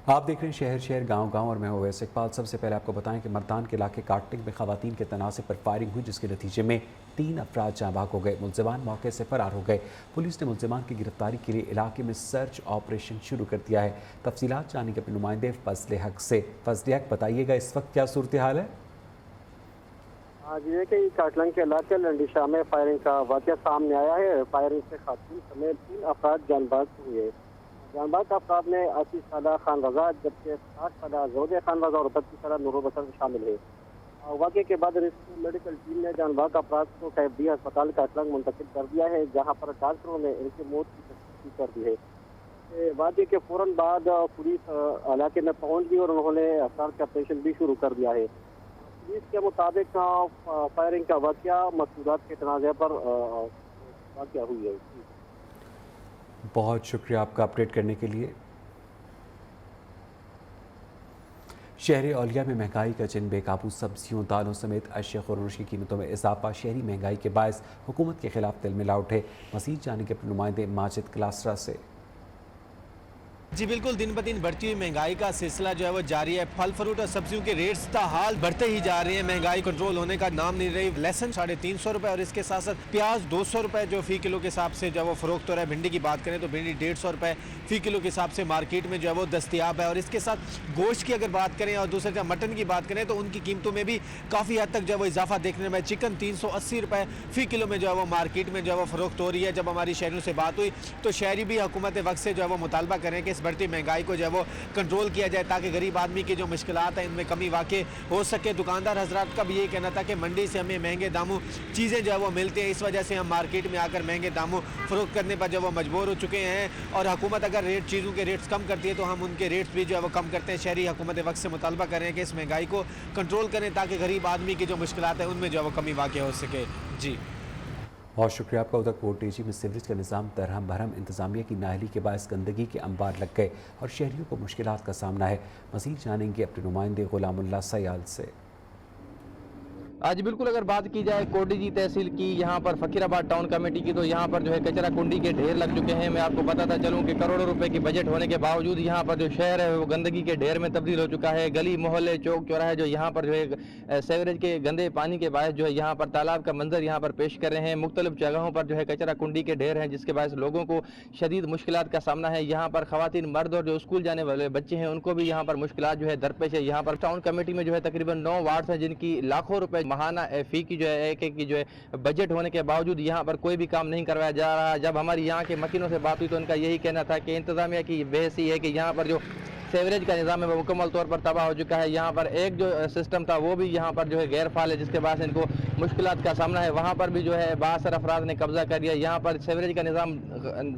آپ دیکھ رہے ہیں شہر شہر گاؤں گاؤں اور میں ہوں اویس اقبال۔ سب سے پہلے آپ کو بتائیں کہ مردان کے علاقے کارٹنگ میں خواتین کے تنازع پر فائرنگ ہوئی، جس کے نتیجے میں 3 افراد جاں بحق ہو گئے۔ ملزمان موقع سے فرار ہو گئے۔ پولیس نے ملزمان کی گرفتاری کے لیے علاقے میں سرچ آپریشن شروع کر دیا ہے۔ تفصیلات جانیں گے اپنے نمائندے فضل حق سے۔ فضل حق، بتائیے گا اس وقت کیا صورتحال ہے؟ آج یہ کہ کاٹلنگ کے علاقے لنڈی شاہ میں فائرنگ کا واقعہ سامنے آیا ہے۔ فائرنگ سے خاتون سمیت 3 افراد جان بحق ہوئے۔ جان بحق افراد میں 80 سالہ خان رضا جبکہ 60 سالہ زوجہ خان رضا اور 32 سالہ نور بسر شامل ہے۔ واقعے کے بعد ریسکیو میڈیکل ٹیم نے جان بحق افراد کو قیدی ہسپتال کاٹلنگ منتقل کر دیا ہے، جہاں پر ڈاکٹروں نے ان کی موت کی تصدیق کر دی ہے۔ واقعے کے فوراً بعد پولیس علاقے میں پہنچ گئی اور انہوں نے سرچ آپریشن بھی شروع کر دیا ہے۔ پولیس کے مطابق فائرنگ کا واقعہ مسعودات کے تنازع پر واقعہ ہوئی ہے۔ بہت شکریہ آپ کا اپڈیٹ کرنے کے لیے۔ شہر اولیا میں مہنگائی کا چن بے قابو، سبزیوں دالوں سمیت اشیاء خورنوش کی قیمتوں میں اضافہ شہری مہنگائی کے باعث حکومت کے خلاف تل ملا اٹھے۔ مزید جانیں گے اپنے نمائندے ماجد کلاسرا سے۔ جی بالکل، دن بدن بڑھتی ہوئی مہنگائی کا سلسلہ جو ہے وہ جاری ہے۔ پھل فروٹ اور سبزیوں کے ریٹس تاحال بڑھتے ہی جا رہے ہیں، مہنگائی کنٹرول ہونے کا نام نہیں رہی۔ لہسن 350 روپے اور اس کے ساتھ ساتھ پیاز 200 روپے جو فی کلو کے حساب سے جو ہے وہ فروخت ہو رہا ہے۔ بھنڈی کی بات کریں تو بھنڈی 150 روپے فی کلو کے حساب سے مارکیٹ میں جو ہے وہ دستیاب ہے۔ اور اس کے ساتھ گوشت کی اگر بات کریں اور دوسرے مٹن کی بات کریں تو ان کی قیمتوں میں بھی کافی حد تک جو ہے وہ اضافہ دیکھنے میں۔ چکن 380 روپے فی کلو میں جو ہے وہ مارکیٹ میں جو ہے وہ فروخت ہو رہی ہے۔ جب ہماری شہریوں سے بات ہوئی تو شہری بھی حکومت وقت سے جو ہے وہ مطالبہ کریں کہ اس بڑھتی مہنگائی کو جو ہے وہ کنٹرول کیا جائے تاکہ غریب آدمی کی جو مشکلات ہیں ان میں کمی واقع ہو سکے۔ دکاندار حضرات کا بھی یہی کہنا تھا کہ منڈی سے ہمیں مہنگے داموں چیزیں جو ہے وہ ملتی ہیں، اس وجہ سے ہم مارکیٹ میں آ کر مہنگے داموں فروخت کرنے پر جو وہ مجبور ہو چکے ہیں، اور حکومت اگر چیزوں کے ریٹس کم کرتی ہے تو ہم ان کے ریٹس بھی جو ہے وہ کم کرتے ہیں۔ شہری حکومت وقت سے مطالبہ کر رہے ہیں کہ اس مہنگائی کو کنٹرول کریں تاکہ غریب آدمی کی جو مشکلات ہیں ان میں جو ہے وہ کمی واقع ہو سکے۔ جی بہت شکریہ آپ کا۔ ادھر کوٹیچی میں سیوریج کا نظام درہم بھرم، انتظامیہ کی نااہلی کے باعث گندگی کے انبار لگ گئے اور شہریوں کو مشکلات کا سامنا ہے۔ مزید جانیں گے اپنے نمائندے غلام اللہ سیال سے۔ آج بالکل اگر بات کی جائے کوٹیچی تحصیل کی، یہاں پر فقیر آباد ٹاؤن کمیٹی کی، تو یہاں پر جو ہے کچرا کنڈی کے ڈھیر لگ چکے ہیں۔ میں آپ کو بتاتا چلوں کہ کروڑوں روپے کی بجٹ ہونے کے باوجود یہاں پر جو شہر ہے وہ گندگی کے ڈھیر میں تبدیل ہو چکا ہے۔ گلی محلے چوک چوراہے جو یہاں پر جو ہے سیوریج کے گندے پانی کے باعث جو ہے یہاں پر تالاب کا منظر یہاں پر پیش کر رہے ہیں۔ مختلف جگہوں پر جو ہے کچرا کنڈی کے ڈھیر ہیں جس کے باعث لوگوں کو شدید مشکلات کا سامنا ہے۔ یہاں پر خواتین مرد اور جو اسکول جانے والے بچے ہیں ان کو بھی یہاں پر مشکلات جو ہے درپیش ہے۔ یہاں پر ٹاؤن کمیٹی میں جو ہے تقریباً 9 وارڈز ہیں جن کی لاکھوں روپے ماہانہ فی کی جو ہے ایک کی جو ہے بجٹ ہونے کے باوجود یہاں پر کوئی بھی کام نہیں کروایا جا رہا۔ جب ہماری یہاں کے مکینوں سے بات ہوئی تو ان کا یہی کہنا تھا کہ انتظامیہ کی بحث یہ ہے کہ یہاں پر جو سیوریج کا نظام ہے وہ مکمل طور پر تباہ ہو چکا ہے۔ یہاں پر ایک جو سسٹم تھا وہ بھی یہاں پر جو ہے غیر فعال ہے جس کے باعث ان کو مشکلات کا سامنا ہے۔ وہاں پر بھی جو ہے بااثر افراد نے قبضہ کر لیا۔ یہاں پر سیوریج کا نظام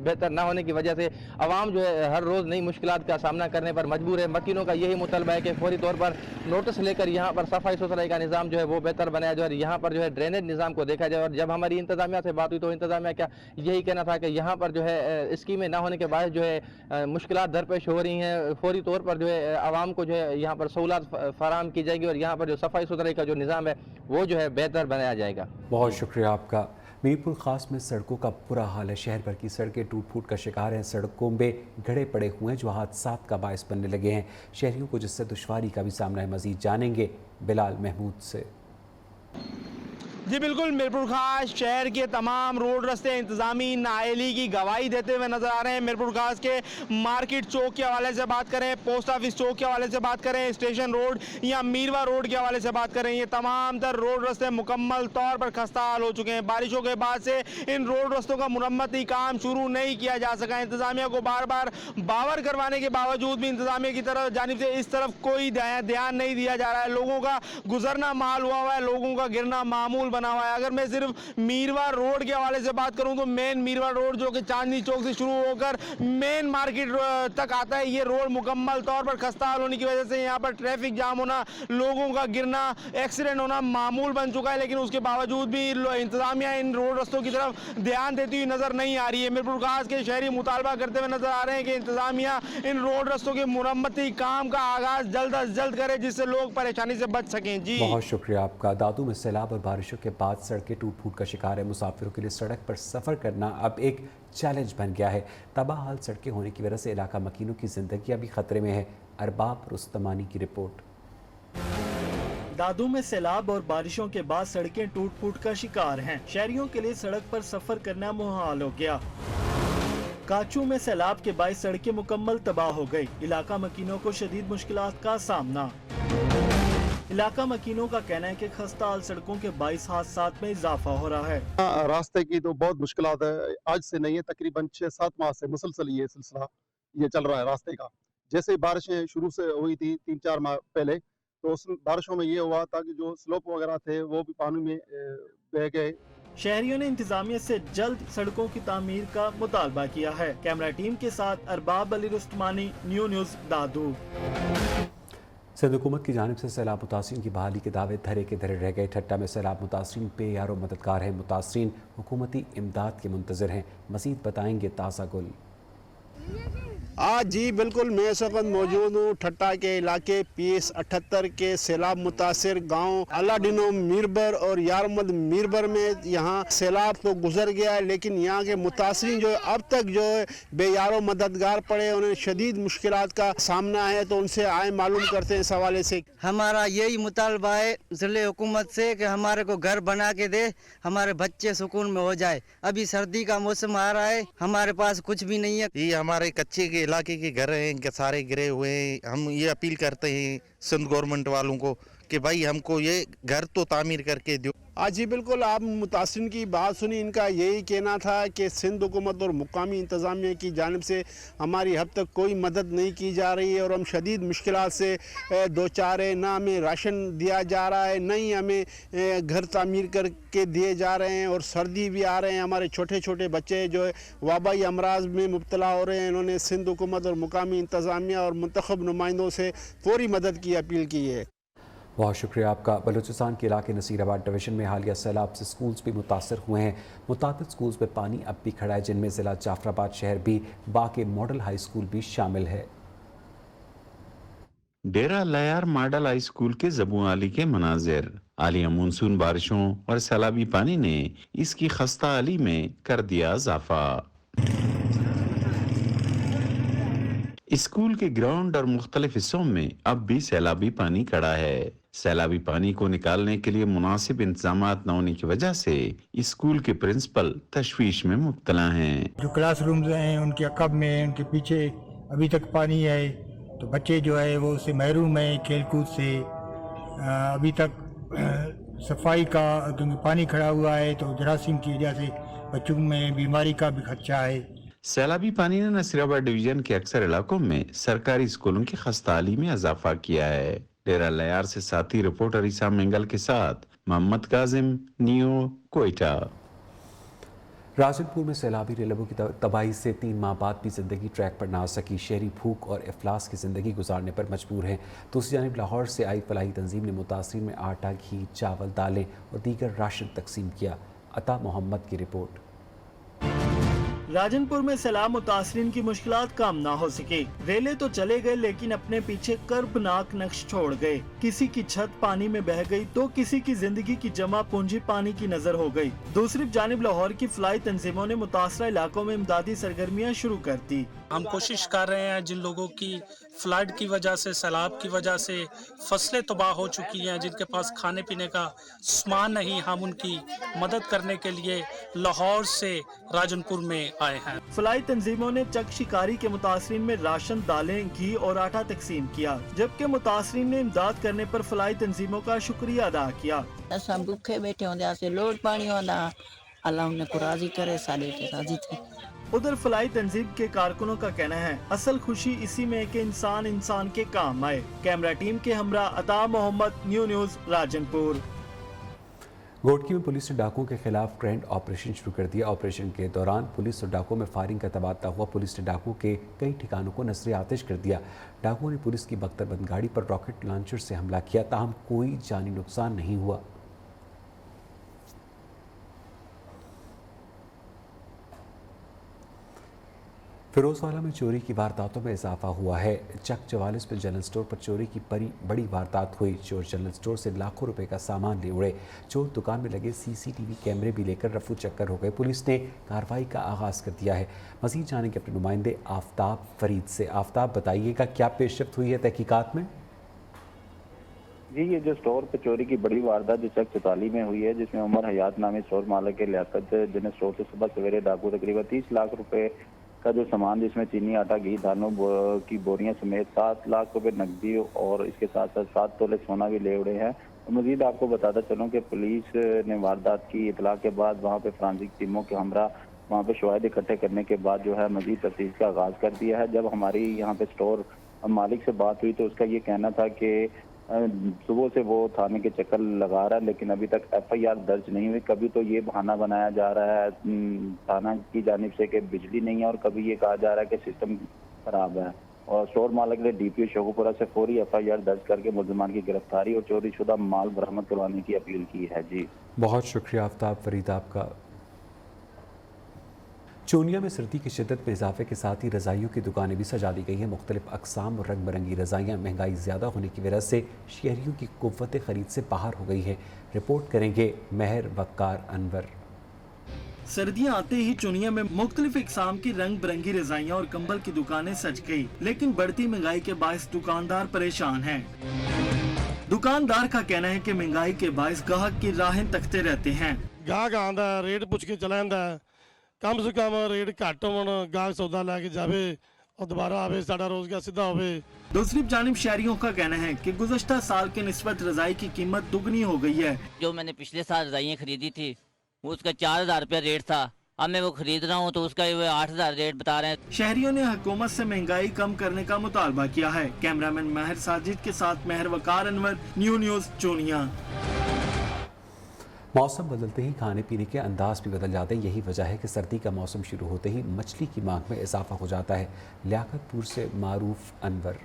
بہتر نہ ہونے کی وجہ سے عوام جو ہے ہر روز نئی مشکلات کا سامنا کرنے پر مجبور ہے۔ مکینوں کا یہی مطالبہ ہے کہ فوری طور پر نوٹس لے کر یہاں پر صفائی ستھرائی کا نظام جو ہے وہ بہتر بنایا جائے اور یہاں پر جو ہے ڈرینیج نظام کو دیکھا جائے۔ اور جب ہماری انتظامیہ سے بات ہوئی تو انتظامیہ کا یہی کہنا تھا کہ یہاں پر جو ہے اسکیمیں نہ ہونے کے باعث جو ہے مشکلات درپیش ہو رہی ہیں۔ فوری طور پر جو ہے عوام کو جو ہے یہاں پر سہولات فراہم کی جائے گی اور یہاں پر جو صفائی ستھرائی کا جو نظام ہے وہ جو ہے بہتر بنایا جائے گا۔ بہت شکریہ آپ کا۔ میر پور خاص میں سڑکوں کا برا حال ہے۔ شہر بھر کی سڑکیں ٹوٹ پھوٹ کا شکار ہیں، سڑکوں میں گڑھے پڑے ہوئے ہیں جو حادثات کا باعث بننے لگے ہیں۔ شہریوں کو جس سے دشواری کا بھی سامنا ہے۔ مزید جانیں گے بلال محمود سے۔ جی بالکل، میرپور خاص شہر کے تمام روڈ رستے انتظامی نااہلی کی گواہی دیتے ہوئے نظر آ رہے ہیں۔ میرپور خاص کے مارکیٹ چوک کے حوالے سے بات کریں، پوسٹ آفس چوک کے حوالے سے بات کریں، اسٹیشن روڈ یا میروا روڈ کے حوالے سے بات کریں، یہ تمام تر روڈ رستے مکمل طور پر خستہ حال ہو چکے ہیں۔ بارشوں کے بعد سے ان روڈ رستوں کا مرمتی کام شروع نہیں کیا جا سکا۔ انتظامیہ کو بار بار باور کروانے کے باوجود بھی انتظامیہ کی جانب سے اس طرف کوئی دھیان نہیں دیا جا رہا ہے۔ لوگوں کا گزرنا محال ہوا ہے، لوگوں کا گرنا معمول بنا ہوا ہے۔ اگر میں صرف میروا روڈ کے حوالے سے بات کروں تو مین میروا روڈ جو کہ چاندنی چوک سے شروع ہو کر مین مارکیٹ تک آتا ہے، یہ روڈ مکمل طور پر خستہ حال ہونے کی وجہ سے یہاں پر ٹریفک جام ہونا، لوگوں کا گرنا، ایکسیڈنٹ ہونا معمول بن چکا ہے۔ لیکن اس کے باوجود بھی انتظامیہ ان روڈ رستوں کی طرف دھیان دیتی ہوئی نظر نہیں آ رہی ہے۔ میرپور خاص کے شہری مطالبہ کرتے ہوئے نظر آ رہے ہیں کہ انتظامیہ ان روڈ رستوں کے مرمتی کام کا آغاز جلد از جلد کرے جس سے لوگ پریشانی سے بچ سکیں۔ جی بہت شکریہ آپ کا۔ دادو میں سیلاب اور بارشوں کے के बाद सड़कें टूट फूट का शिकार है। मुसाफिरों के लिए सड़क पर सफ़र करना अब एक चैलेंज बन गया है। तबाह हाल सड़कें होने की वजह से इलाका मकीनों की ज़िंदगी अभी ख़तरे में है। अरबाब रुस्तमानी की रिपोर्ट। दादू में सैलाब और बारिशों के बाद सड़कें टूट फूट का शिकार हैं। शहरियों के लिए सड़क पर सफर करना मुहाल हो गया। काचू में सैलाब के बायस सड़कें मुकम्मल तबाह हो गई। इलाका मकीनों को शदीद मुश्किलात का सामना। इलाका मकीनों का कहना है कि खस्ता हाल सड़कों के बायस हादसात में इजाफा हो रहा है। रास्ते की तो बहुत मुश्किलात है, आज से नहीं है, तकरीबन 6-7 माह से मुसलसल ये सिलसिला ये चल रहा है रास्ते का। जैसे बारिशें शुरू से हुई थी 3-4 माह पहले, तो उस बारिशों में ये हुआ था कि जो स्लोप वगैरह थे वो भी पानी में बह गए। शहरियों ने इंतजामिया से जल्द सड़कों की तामीर का मुतालबा किया है। कैमरा टीम के साथ अरबाब अली रुस्तमानी, न्यूज़ दादू। सिंध हुकूमत की जानिब से सैलाब मुतासरीन की बहाली के दावे धरे के धरे रह गए। ठट्टा में सैलाब मुतासरीन बेयारो मददगार हैं। मुतासरीन हुकूमती इमदाद के मुंतज़िर हैं। मज़ीद बताएंगे ताज़ा गुल। आज जी बिल्कुल मैं इस वक्त मौजूद हूँ ठट्टा के इलाके PS 78 के सैलाब मुतासर गांव अलाडिनो मीरबर और यारमद मीरबर में। यहाँ सैलाब तो गुजर गया है, लेकिन यहाँ के मुतासरीन जो है अब तक जो है बेयारो मददगार पड़े, उन्हें शदीद मुश्किलात का सामना है। तो उनसे आए मालूम करते हैं इस हवाले से। हमारा यही मुतालबा है ज़िले हुकूमत से कि हमारे को घर बना के दे, हमारे बच्चे सुकून में हो जाए। अभी सर्दी का मौसम आ रहा है, हमारे पास कुछ भी नहीं है। ये हमारे कच्चे के इलाके के घर हैं, सारे गिरे हुए हैं। हम ये अपील करते हैं सिंध गवर्नमेंट वालों को कि भाई हमको ये घर तो तामीर करके दो। आज जी बिल्कुल आप मुतासिरीन की बात सुनी। इनका यही कहना था कि सिंध हुकूमत और मुकामी इंतज़ामिया की जानिब से हमारी अब तक कोई मदद नहीं की जा रही है और हम शदीद मुश्किलात से दो चार है। ना हमें राशन दिया जा रहा है, नहीं हमें घर तामीर करके दिए जा रहे हैं, और सर्दी भी आ रहे हैं। हमारे छोटे छोटे बच्चे जो है वबाई अमराज में मुब्तला हो रहे हैं। इन्होंने सिंध हुकूमत और मुकामी इंतज़ामिया और मुंतखब नुमाइंदों से फौरी मदद की अपील की है। बहुत शुक्रिया आपका। बलूचिस्तान के इलाके नसीराबाद डिवीज़न में हालिया सैलाब से स्कूल्स भी मुतासर हुए हैं। मुताबिक स्कूल्स में पानी अब भी खड़ा है, जिनमें ज़िला जाफराबाद शहर भी बाकी मॉडल हाई स्कूल भी शामिल है। डेरा लयार मॉडल हाई स्कूल के ज़बू आली के मनाजिर। आलिया मानसून बारिशों और सैलाबी पानी ने इसकी खस्ता हाली में कर दिया इजाफा। स्कूल के ग्राउंड और मुख्तलिफ हिस्सों में अब भी सैलाबी पानी खड़ा है। सैलाबी पानी को निकालने के लिए मुनासिब इंतजामात न होने की वजह से स्कूल के प्रिंसिपल तशवीश में मुब्तला हैं। जो क्लासरूम्स हैं उनके अकब में, उनके पीछे अभी तक पानी है, तो बच्चे जो है वो उससे महरूम हैं खेल कूद से। अभी तक सफाई का, क्योंकि पानी खड़ा हुआ है तो जरासीम की वजह से बच्चों में बीमारी का भी खदशा है। सैलाबी पानी ने नसीराबाद डिवीजन के अक्सर इलाकों में सरकारी स्कूलों की खस्ताहाली में इजाफा किया है। डेरा लयार से साथी रिपोर्टर ईसा मेंगल के साथ मोहम्मद काजिम, नियो, कोयटा। राजनपुर में सैलाबी रेलबों की तबाही से 3 माह बाद भी जिंदगी ट्रैक पर ना आ सकी। शहरी भूख और इफलास की जिंदगी गुजारने पर मजबूर हैं। दूसरी जानिब लाहौर से आई फलाही तंजीम ने मुतासरीन में आटा, घी, चावल, दालें और दीगर राशन तकसीम किया। अता मोहम्मद की रिपोर्ट। राजनपुर में सैलाब मुतासरीन की मुश्किलात कम ना हो सके। रेले तो चले गए, लेकिन अपने पीछे कर्बनाक नक्श छोड़ गए। किसी की छत पानी में बह गई तो किसी की जिंदगी की जमा पूंजी पानी की नजर हो गई। दूसरी जानिब लाहौर की फलाई तंजीमों ने मुतासरा इलाकों में इमदादी सरगर्मियां शुरू कर दी। हम कोशिश कर रहे हैं, जिन लोगों की फ्लड की वजह से, सैलाब की वजह से फसलें तबाह हो चुकी हैं, जिनके पास खाने पीने का सामान नहीं, हम उनकी मदद करने के लिए लाहौर से राजनपुर में आए हैं। फलाई तंजीमों ने चक शिकारी के मुतासरीन में राशन, दालें, घी और आटा तकसीम किया, जबकि मुतासरीन ने इमदाद करने पर फलाई तंजीमों का शुक्रिया अदा किया। असां भूखे बैठे होंदे, लोड पानी होंदा, अल्लाह उन्हें को राजी करे, सारे राजी थे। उधर फलाई तंजीम के कारकुनों का कहना है असल खुशी इसी में है कि इंसान इंसान के काम आए। कैमरा टीम के हमरा अता मोहम्मद, न्यूज़ राजनपुर। घोटकी में पुलिस ने डाकुओं के खिलाफ ग्रैंड ऑपरेशन शुरू कर दिया। ऑपरेशन के दौरान पुलिस और डाकुओं में फायरिंग का तबादला हुआ। पुलिस ने डाकुओं के कई ठिकानों को नजर आतिश कर दिया। डाकुओं ने पुलिस की बख्तरबंद गाड़ी पर रॉकेट लॉन्चर से हमला किया, ताहम कोई जानी नुकसान नहीं हुआ। फिरोजवाला में चोरी की वारदातों में इजाफा हुआ है। चक 44 में जनरल स्टोर पर चोरी की बड़ी वारदात हुई। चोर जनरल स्टोर से लाखों रुपए का सामान ले उड़े। चोर दुकान में लगे सीसीटीवी कैमरे भी लेकर रफू चक्कर हो गए। पुलिस ने कार्रवाई का आगाज़ कर दिया है। मजीद जानेंगे अपने नुमाइंदे आफ्ताब फरीद से। आफ्ताब, बताइएगा क्या पेशरफ्त हुई है तहकीकात में? जी, ये जो स्टोर पे चोरी की बड़ी वारदात जो चक 44 में हुई है, जिसमें उमर हयात नामी स्टोर मालिक के लियाकत जनरल स्टोर से सुबह सवेरे डाकू तकरीबन 30 लाख रुपए का जो सामान जिसमें चीनी, आटा, घी, दालों की बोरियां समेत 7 लाख रुपए नकदी और इसके साथ साथ 7 तोले सोना भी ले उड़े हैं। मजीद आपको बताता चलूं कि पुलिस ने वारदात की इतला के बाद वहां पे फ्रांसिक टीमों के हमरा वहां पे शवाहिद इकट्ठे करने के बाद जो है मजीद तफ्तीश का आगाज कर दिया है। जब हमारी यहाँ पे स्टोर मालिक से बात हुई तो उसका ये कहना था कि सुबह से वो थाने के चक्कर लगा रहा है, लेकिन अभी तक FIR दर्ज नहीं हुई। कभी तो ये बहाना बनाया जा रहा है थाना की जानिब से कि बिजली नहीं है, और कभी ये कहा जा रहा है कि सिस्टम खराब है। और स्टोर मालिक ने DPO शोकुपुरा से फौरी FIR दर्ज करके मुलजमान की गिरफ्तारी और चोरी शुदा माल बरामद करवाने की अपील की है। जी, बहुत शुक्रिया आफ्ताब फरीद आपका। चोनिया में सर्दी की शिद्दत में इजाफे के साथ ही रज़ाइयों की दुकानें भी सजा दी गई हैं। मुख्तलिफ अक़साम और रंग बिरंगी रज़ाइयाँ महंगाई ज़्यादा होने की वजह से शहरियों की कुव्वत ख़रीद से बाहर हो गई है। रिपोर्ट करेंगे महर वक्कार अनवर। सर्दियां आते ही चुनिया में मुख्तलिफ इकसाम की रंग बिरंगी रजाइयाँ और कंबल की दुकानें सज गई, लेकिन बढ़ती महंगाई के बायस दुकानदार परेशान हैं। दुकानदार का कहना है कि महंगाई के बायस गाहक की राहें तकते रहते हैं। गाहक आंदा रेट पुछ के चला जाता, कम से कम रेट घट होवन, गाहक सौदा लैके जावे और दोबारा आवे, साडा रोजगार सीधा होवे। दूसरी जानिब शहरियों का कहना है कि गुज़श्ता साल के निस्बत रजाई की कीमत दुगनी हो गई है। जो मैंने पिछले साल रजाइयाँ खरीदी थी उसका 4000 रुपया रेट था, अब मैं वो खरीद रहा हूँ तो उसका 8000 रेट बता रहे हैं। शहरियों ने हुकूमत से महंगाई कम करने का मुतालबा किया है। कैमरामैन महर साजिद के साथ महर वकार अनवर, न्यूज़ चोनिया। मौसम बदलते ही खाने पीने के अंदाज भी बदल जाते हैं। यही वजह है कि सर्दी का मौसम शुरू होते ही मछली की मांग में इजाफा हो जाता है। लियाकतपुर से मारूफ अनवर।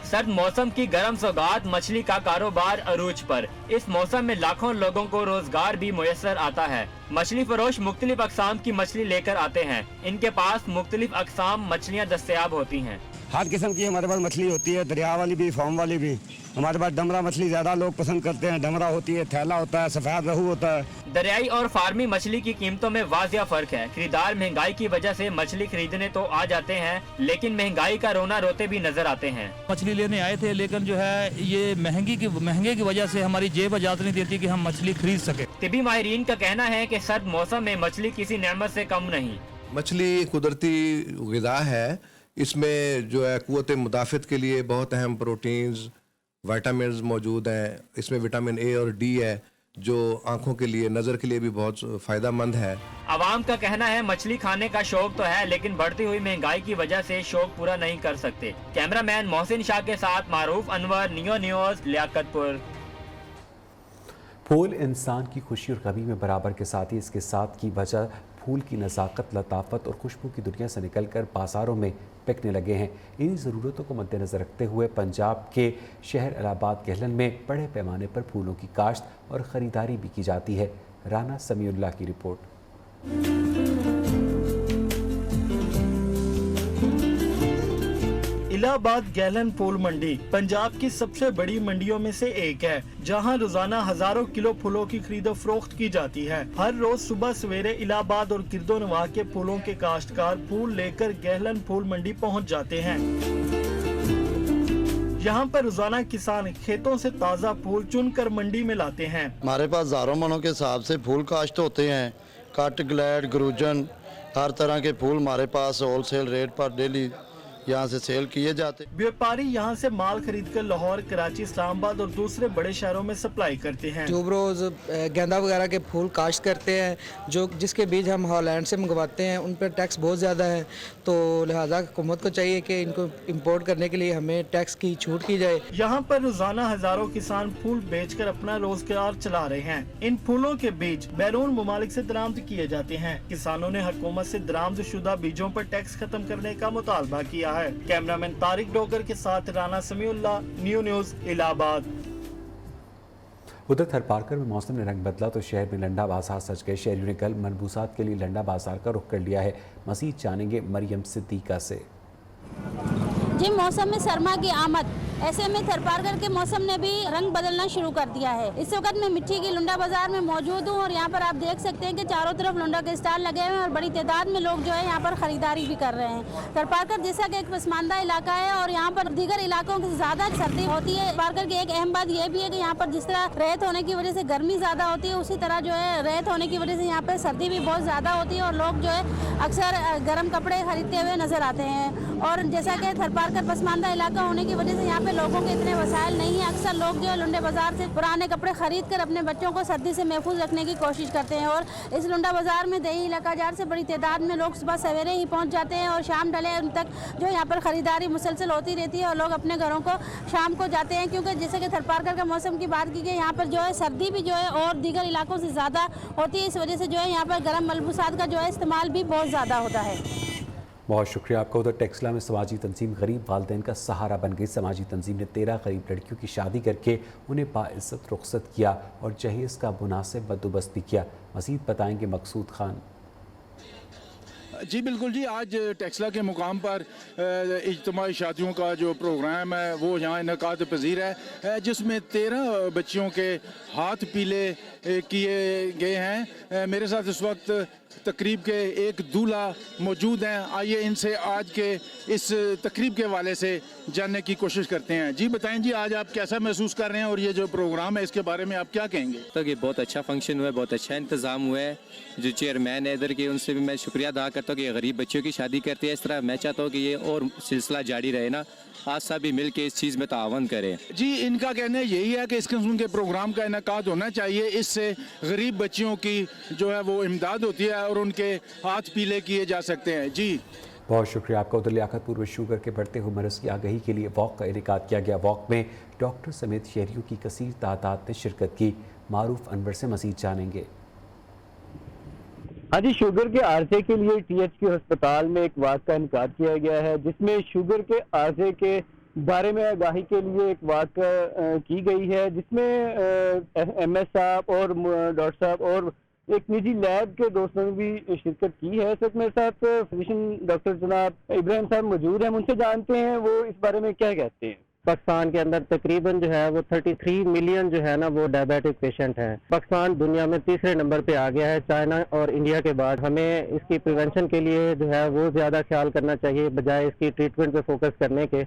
सर्द मौसम की गर्म सौगात मछली का कारोबार अरूज पर। इस मौसम में लाखों लोगों को रोजगार भी मुयसर आता है। मछली फरोश मुख्तलिफ अकसाम की मछली लेकर आते हैं। इनके पास मुख्तलिफ अकसाम मछलियाँ दस्तयाब होती हैं। हर किस्म की हमारे पास मछली होती है, दरिया वाली भी, फार्म वाली भी। हमारे पास डमरा मछली ज़्यादा लोग पसंद करते हैं। डमरा होती है, थैला होता है, सफ़ेद रहू होता है। दरियाई और फार्मी मछली की कीमतों में वाजिया फर्क है। खरीदार महंगाई की वजह से मछली खरीदने तो आ जाते हैं, लेकिन महंगाई का रोना रोते भी नजर आते हैं। मछली लेने आए थे, लेकिन जो है ये महंगे की वजह से हमारी जेब इजाजत नहीं देती कि हम मछली खरीद सके। तिबी माहिरीन का कहना है कि सर्द मौसम में मछली किसी नेमत से कम नहीं। मछली कुदरती ग़िज़ा है, इसमें जो है क़ुव्वत मुदाफ़त के लिए बहुत अहम प्रोटीन्स, विटामिन्स मौजूद हैं। इसमें विटामिन A और D है जो आँखों के लिए, नज़र के लिए भी बहुत फ़ायदेमंद है। आवाम का कहना है मछली खाने का शौक तो है, लेकिन बढ़ती हुई महंगाई की वजह से शौक पूरा नहीं कर सकते। कैमरामैन मोहसिन शाह के साथ मारूफ अनवर, न्यूज़ लियाकतपुर। फूल इंसान की खुशी और गमी में बराबर के साथ ही इसके साथ की वजह फूल की नज़ाकत, लताफत और खुशबू की दुनिया से निकलकर बाज़ारों में बिकने लगे हैं। इन ज़रूरतों को मद्देनज़र रखते हुए पंजाब के शहर इलाहाबाद गहलन में बड़े पैमाने पर फूलों की काश्त और ख़रीदारी भी की जाती है। राना समीउल्लाह की रिपोर्ट। इलाहाबाद गैलन फूल मंडी पंजाब की सबसे बड़ी मंडियों में से एक है, जहां रोजाना हजारों किलो फूलों की खरीदो फरोख्त की जाती है। हर रोज सुबह सवेरे इलाहाबाद और गिरदो नवाह के फूलों के काश्तकार फूल लेकर गैलन फूल मंडी पहुंच जाते हैं। यहाँ पर रोजाना किसान खेतों से ताज़ा फूल चुनकर मंडी में लाते हैं। हमारे पास हजारों मनों के हिसाब से फूल काश्त होते हैं। कट, ग्लैड, गुरुजन, हर तरह के फूल हमारे पास होलसेल रेट पर डेली यहाँ से सेल किए जाते। व्यापारी यहाँ से माल खरीदकर लाहौर, कराची, इस्लामाबाद और दूसरे बड़े शहरों में सप्लाई करते हैं। जो रोज गेंदा वगैरह के फूल काश्त करते हैं, जो जिसके बीज हम हॉलैंड से मंगवाते हैं, उन पर टैक्स बहुत ज़्यादा है, तो लिहाजा हुकूमत को चाहिए कि इनको इम्पोर्ट करने के लिए हमें टैक्स की छूट की जाए। यहाँ पर रोजाना हजारों किसान फूल बेचकर अपना रोजगार चला रहे हैं। इन फूलों के बीज बैरून ममालिक से दरामद किए जाते हैं। किसानों ने हुकूमत से दरामद शुदा बीजों पर टैक्स खत्म करने का मुतालबा किया है। कैमरामैन तारिक डोगर के साथ राना समीउल्लाह, न्यूज़ इलाहाबाद। उधर थरपारकर में मौसम ने रंग बदला तो शहर में लंडा बाजार सज गए। शहरियों ने कल मलबूसात के लिए लंडा बाजार का रुख कर लिया है। मज़ीद जानेंगे मरियम सिद्दीका से। जी, मौसम में सरमा की आमद, ऐसे में थरपारकर के मौसम ने भी रंग बदलना शुरू कर दिया है। इस वक्त मैं मिट्टी की लुंडा बाजार में मौजूद हूँ और यहाँ पर आप देख सकते हैं कि चारों तरफ लुंडा के स्टॉल लगे हुए हैं और बड़ी तादाद में लोग जो है यहाँ पर खरीदारी भी कर रहे हैं। थरपारकर जैसा कि एक पसमानदा इलाका है और यहाँ पर दीगर इलाकों से ज़्यादा सर्दी होती है। थरपारकर की एक अहम बात यह भी है कि यहाँ पर जिस तरह रेत होने की वजह से गर्मी ज़्यादा होती है, उसी तरह जो है रेत होने की वजह से यहाँ पर सर्दी भी बहुत ज़्यादा होती है और लोग जो है अक्सर गर्म कपड़े खरीदते हुए नजर आते हैं। और जैसा कि थरपारकर पसमानदा इलाका होने की वजह से यहाँ पे लोगों के इतने वसाइल नहीं है। अक्सर लोग जो है लुंडे बाजार से पुराने कपड़े खरीद कर अपने बच्चों को सर्दी से महफूज रखने की कोशिश करते हैं। और इस लुंडा बाजार में दही इलाका जार से बड़ी तादाद में लोग सुबह सवेरे ही पहुँच जाते हैं और शाम ढले तक जो यहाँ पर खरीदारी मुसलसल होती रहती है और लोग अपने घरों को शाम को जाते हैं। क्योंकि जैसे कि थरपारकर का मौसम की बात की गई, यहाँ पर जो है सर्दी भी जो है और दीगर इलाकों से ज़्यादा होती है। इस वजह से जो है यहाँ पर गर्म मलबूसात का जो है इस्तेमाल भी बहुत ज़्यादा होता है। बहुत शुक्रिया आपका। उधर टेक्सला में समाजी तंजीम गरीब वालिदैन का सहारा बन गई। समाजी तंजीम ने 13 गरीब लड़कियों की शादी करके उन्हें बाइज्जत रुखसत किया और जहेज़ का मुनासिब बंदोबस्त भी किया। मज़ीद बताएंगे मकसूद खान। जी बिल्कुल जी, आज टेक्सला के मुकाम पर इज्तिमाई शादियों का जो प्रोग्राम है वो यहाँ इनकाद पजीर है, जिसमें 13 बच्चियों के हाथ पीले किए गए हैं। मेरे साथ इस वक्त तकरीब के एक दूल्हा मौजूद हैं। आइए इनसे आज के इस तकरीब के हवाले से जानने की कोशिश करते हैं। जी बताएं जी, आज आप कैसा महसूस कर रहे हैं और ये जो प्रोग्राम है इसके बारे में आप क्या कहेंगे? तो ये बहुत अच्छा फंक्शन हुआ है, बहुत अच्छा इंतज़ाम हुआ है। जो चेयरमैन है इधर के, उनसे भी मैं शुक्रिया अदा करता हूँ कि गरीब बच्चों की शादी करते हैं। इस तरह मैं चाहता हूँ कि ये और सिलसिला जारी रहे ना, आज सभी मिल के इस चीज़ में तावन करें। जी, इनका कहना यही है कि इस किस्म के प्रोग्राम का इनेकाद होना चाहिए। इससे गरीब बच्चियों की जो है वो इमदाद होती है और उनके हाथ पीले किए जा सकते हैं। जी बहुत शुक्रिया आपका। उधर लियाकतपुर में शुगर के बढ़ते हुए मरज़ की आगाही के लिए वॉक का इनेकाद किया गया। वॉक में डॉक्टर समेत शहरियों की कसीर तादाद ने शिरकत की। मारूफ अनवर से मज़ीद जानेंगे। हाँ जी, शुगर के आर्जे के लिए THQ अस्पताल में एक वाक का इनेकाद किया गया है, जिसमें शुगर के आर्जे के बारे में आगाही के लिए एक वाक की गई है, जिसमें MS साहब और डॉक्टर साहब और एक निजी लैब के दोस्तों ने भी शिरकत की है। इस वक्त मेरे साथ फिजिशियन डॉक्टर जनाब इब्राहिम साहब मौजूद हैं। उनसे जानते हैं वो इस बारे में क्या कहते हैं। पाकिस्तान के अंदर तकरीबन जो है वो 33 मिलियन जो है ना वो डायबिटिक पेशेंट हैं। पाकिस्तान दुनिया में तीसरे नंबर पे आ गया है, चाइना और इंडिया के बाद। हमें इसकी प्रिवेंशन के लिए जो है वो ज़्यादा ख्याल करना चाहिए बजाय इसकी ट्रीटमेंट पे फोकस करने के।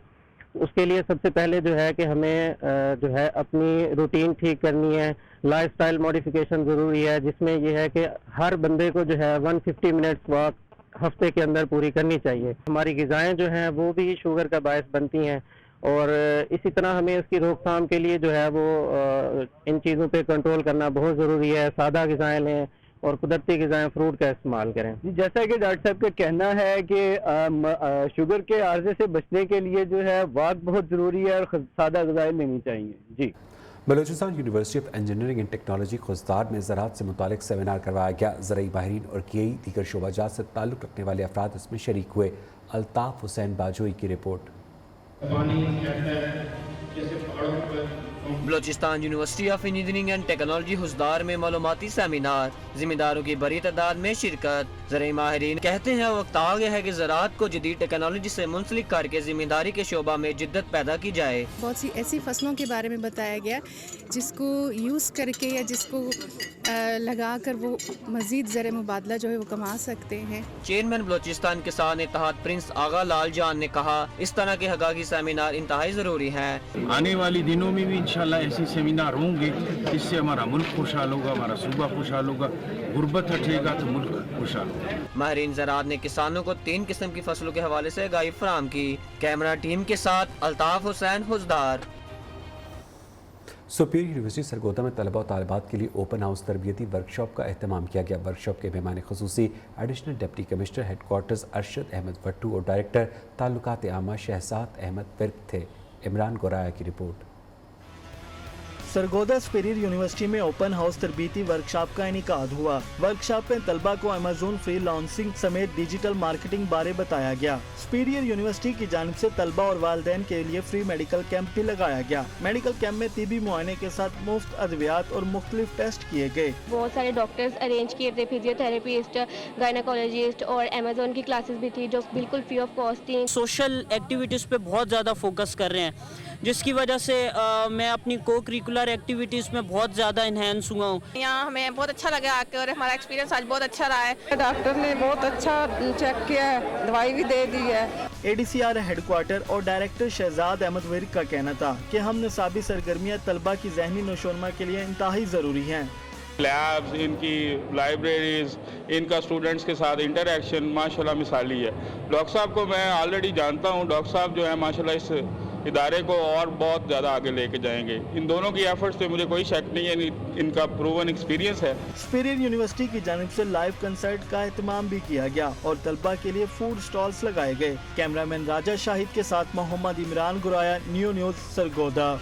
उसके लिए सबसे पहले जो है कि हमें जो है अपनी रूटीन ठीक करनी है, लाइफस्टाइल मॉडिफिकेशन ज़रूरी है, जिसमें यह है कि हर बंदे को जो है 150 मिनट्स वॉक हफ्ते के अंदर पूरी करनी चाहिए। हमारी ग़िज़ाएँ जो हैं वो भी शुगर का बायस बनती हैं और इसी तरह हमें इसकी रोकथाम के लिए जो है वो इन चीज़ों पे कंट्रोल करना बहुत ज़रूरी है। सादा ग़िज़ाएँ लें और कुदरती ग़िज़ाएँ फ्रूट का इस्तेमाल करें। जैसा कि डॉक्टर साहब का कहना है कि शुगर के आर्जे से बचने के लिए जो है वॉक बहुत ज़रूरी है और सादा ग़िज़ाएँ लेनी चाहिए। जी, Balochistan University of Engineering and Technology Khuzdar में ज़राअत से मुतालिक सेमिनार करवाया गया। ज़राई माहिरीन और कई दीगर शोबाजात से ताल्लुक़ रखने वाले अफराद इसमें शरीक हुए। अल्ताफ़ हुसैन बाजोई की report. Balochistan University of Engineering and Technology Khuzdar में मालूमाती सेमिनार, जिम्मेदारों की बड़ी तादाद में शिरकत। ज़राई माहिरीन कहते हैं वक्त आ गया है कि ज़राअत को जदीद टेक्नोलॉजी से मुंसलिक करके जिम्मेदारी के शोबा में जिद्दत पैदा की जाए। बहुत सी ऐसी फसलों के बारे में बताया गया जिसको यूज़ करके या जिसको लगा कर वो मज़ीद ज़र मुबादला जो है वो कमा सकते हैं। चेयरमैन बलूचिस्तान किसान इत्तेहाद प्रिंस आगा लाल जान ने कहा, इस तरह के हकाकी सेमिनार इंतहाई ज़रूरी हैं। आने वाले दिनों में भी इंशाल्लाह ऐसे सेमिनार होंगे, इससे हमारा मुल्क खुशहाल होगा, हमारा सूबा खुशहाल होगा, गुर्बत हटेगा तो मुल्क खुशहाल होगा। माहिरीन ज़राअत ने किसानों को 3 किस्म की फसलों के हवाले से आगाही फराहम की। कैमरा टीम के साथ अल्ताफ़ हुसैन हुसदार। सुपीरियर यूनिवर्सिटी सरगोदा में तलबा और तालिबात के लिए ओपन हाउस तरबियती वर्कशॉप का अहतमाम किया गया। वर्कशॉप के मेहमान खुसूसी additional deputy commissioner headquarters Arshad Ahmed Bhatto और डायरेक्टर ताल्लुकात आमा शहजाद अहमद विर्क थे। इमरान गोराया की रिपोर्ट। सरगोदा सुपीरियर यूनिवर्सिटी में ओपन हाउस तरबीती वर्कशॉप का इनेकाद हुआ। वर्कशॉप में तलबा को अमेज़न फ्री लॉन्सिंग समेत डिजिटल मार्केटिंग बारे बताया गया। सुपीरियर यूनिवर्सिटी की जानिब से तलबा और वालिदैन के लिए फ्री मेडिकल कैंप भी लगाया गया। मेडिकल कैंप में तिबी मुआयने के साथ मुफ्त अद्वियात और मुख्तलिफ टेस्ट किए गए। बहुत सारे डॉक्टर्स अरेंज किए थे, फिजियोथेरेपिस्ट, गायनेकोलॉजिस्ट और अमेज़न की क्लासेस भी थी जो बिल्कुल फ्री ऑफ कॉस्ट थी। सोशल एक्टिविटीज़ पे बहुत ज़्यादा फोकस कर रहे हैं, जिसकी वजह से मैं अपनी को करिकुलर एक्टिविटीज़ में बहुत ज़्यादा इन्हेंस हुआ हूँ। यहाँ हमें बहुत अच्छा लगा आकर और हमारा एक्सपीरियंस आज बहुत अच्छा रहा है। डॉक्टर ने बहुत अच्छा चेक किया है, दवाई भी दे दी है। ADCR हेडक्वार्टर और डायरेक्टर शहजाद अहमद विर्क का कहना था कि हम निसाबी सरगर्मियाँ तलबा की ज़हनी नशोनमा के लिए इंतहाई ज़रूरी हैं। लैब्स, इनकी लाइब्रेरीज, इनका स्टूडेंट्स के साथ इंटरेक्शन माशाल्लाह मिसाली है। डॉक्टर साहब को मैं ऑलरेडी जानता हूँ। डॉक्टर साहब जो है माशाल्लाह इस इदारे को और बहुत ज़्यादा आगे लेके जाएंगे। इन दोनों की एफर्ट्स पे मुझे कोई शक नहीं है, इनका प्रूवन एक्सपीरियंस है। सुपीरियर यूनिवर्सिटी की जानिब से लाइव कंसर्ट का एहतमाम भी किया गया और तलबा के लिए फूड स्टॉल्स लगाए गए। कैमरामैन राजा शाहिद के साथ मोहम्मद इमरान गुराया, न्यू न्यूज़ सरगोदा।